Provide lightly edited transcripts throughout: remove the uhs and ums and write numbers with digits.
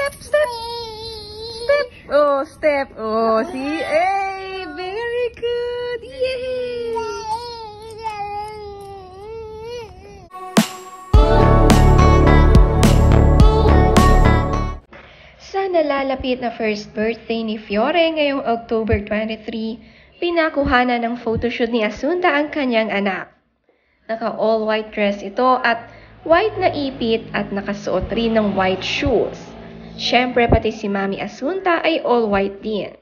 step, step. Step. Oh, step. Oh, see? Hey, very good. Yay! Sa nalalapit na first birthday ni Fiore ngayong October 23, pinakuhanan ng photoshoot ni Asunta ang kanyang anak. Naka all-white dress ito at white na ipit at nakasuot rin ng white shoes. Siyempre pati si Mami Asunta ay all-white din.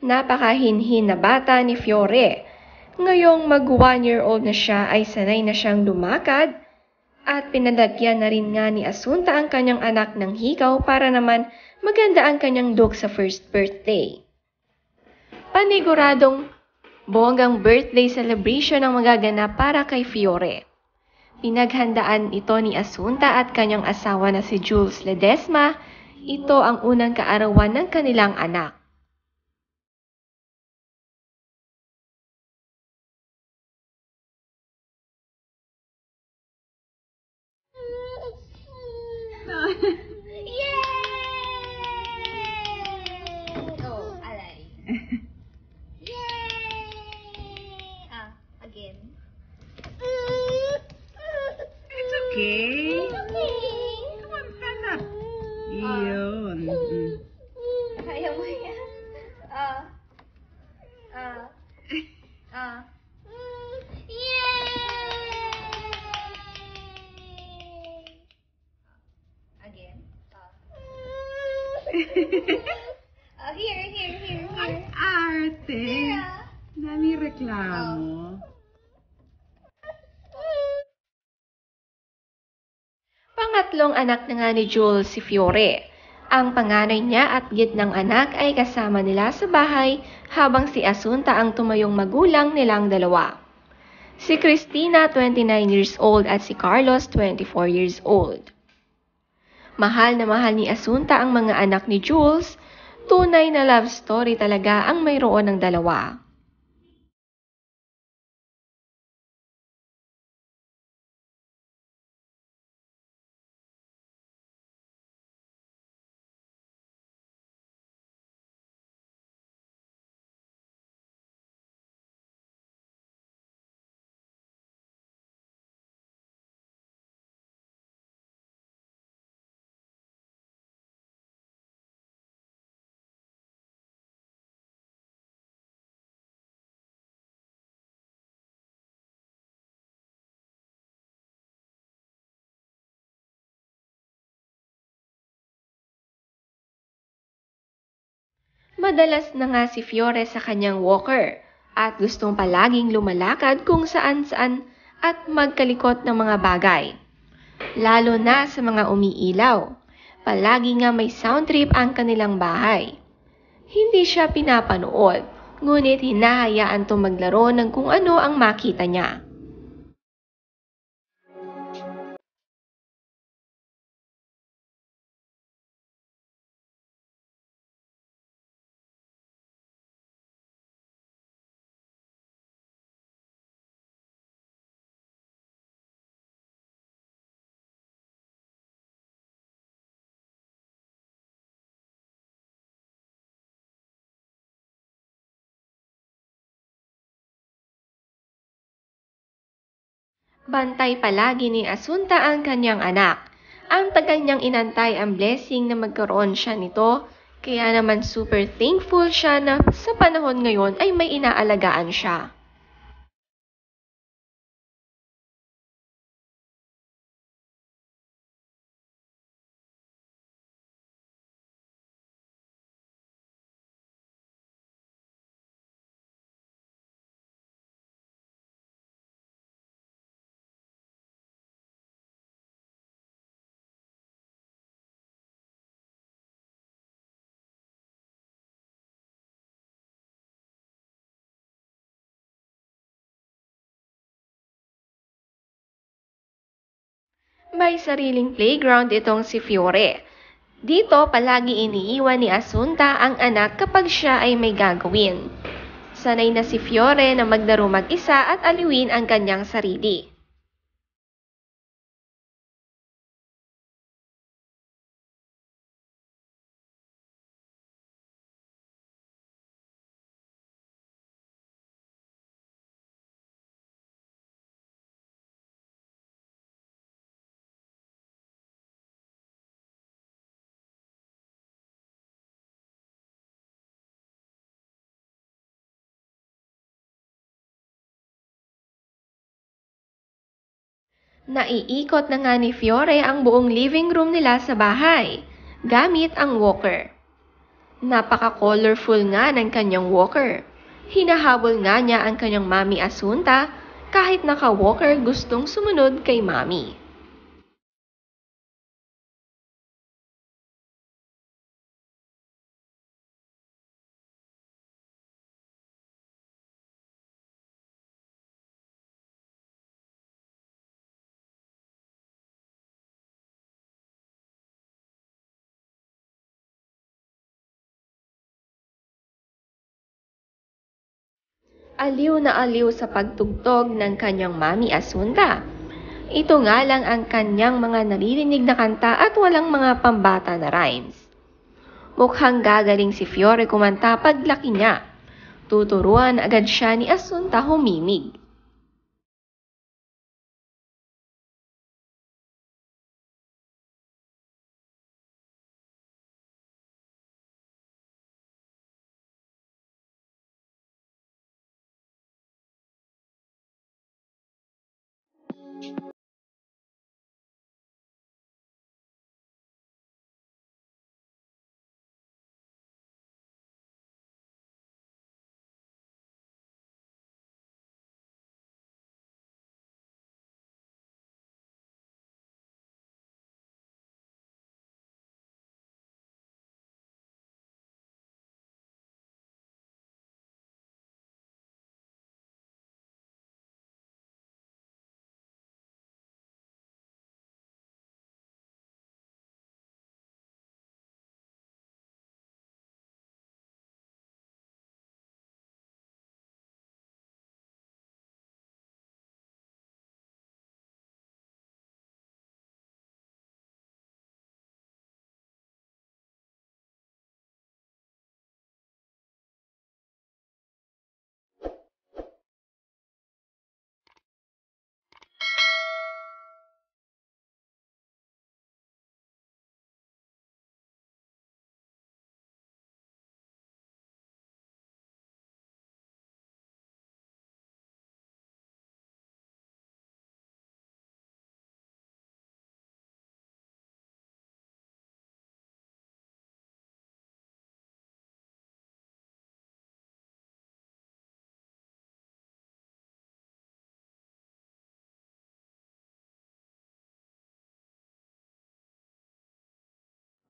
Napakahinhin na bata ni Fiore. Ngayong mag 1-year-old na siya ay sanay na siyang lumakad at pinalagyan na rin nga ni Asunta ang kanyang anak ng hikaw para naman maganda ang kanyang look sa first birthday. Paniguradong bonggang birthday celebration ang magaganap para kay Fiore. Pinaghandaan ito ni Asunta at kanyang asawa na si Jules Ledesma. Ito ang unang kaarawan ng kanilang anak. Oh, alay. Yay! Again. It's okay. It's okay. Come on, stand up. Yun. Kaya mo yan. Yay! Again. Here. Ang arte. Yeah. Dami reklamo. Pangatlong anak na nga ni Jules si Fiore. Ang panganay niya at gitnang anak ay kasama nila sa bahay habang si Asunta ang tumayong magulang nilang dalawa. Si Cristina, 29 years old at si Carlos, 24 years old. Mahal na mahal ni Asunta ang mga anak ni Jules. Tunay na love story talaga ang mayroon ng dalawa. Madalas na nga si Fiore sa kanyang walker at gustong palaging lumalakad kung saan-saan at magkalikot ng mga bagay. Lalo na sa mga umiilaw. Palagi nga may sound trip ang kanilang bahay. Hindi siya pinapanood, ngunit hinahayaan itong maglaro ng kung ano ang makita niya. Bantay palagi ni Asunta ang kanyang anak. Ang tagal niyang inantay ang blessing na magkaroon siya nito, kaya naman super thankful siya na sa panahon ngayon ay may inaalagaan siya. May sariling playground itong si Fiore. Dito palagi iniiwan ni Asunta ang anak kapag siya ay may gagawin. Sanay na si Fiore na maglaro mag-isa at aliwin ang kanyang sarili. Naiikot na nga ni Fiore ang buong living room nila sa bahay, gamit ang walker. Napaka-colorful nga ng kanyang walker. Hinahabol nga niya ang kanyang mami Asunta, kahit naka-walker gustong sumunod kay mami. Aliw na aliw sa pagtugtog ng kanyang mami Asunta. Ito nga lang ang kanyang mga naririnig na kanta at walang mga pambata na rhymes. Mukhang gagaling si Fiore kumanta paglaki niya. Tuturuan agad siya ni Asunta humimig.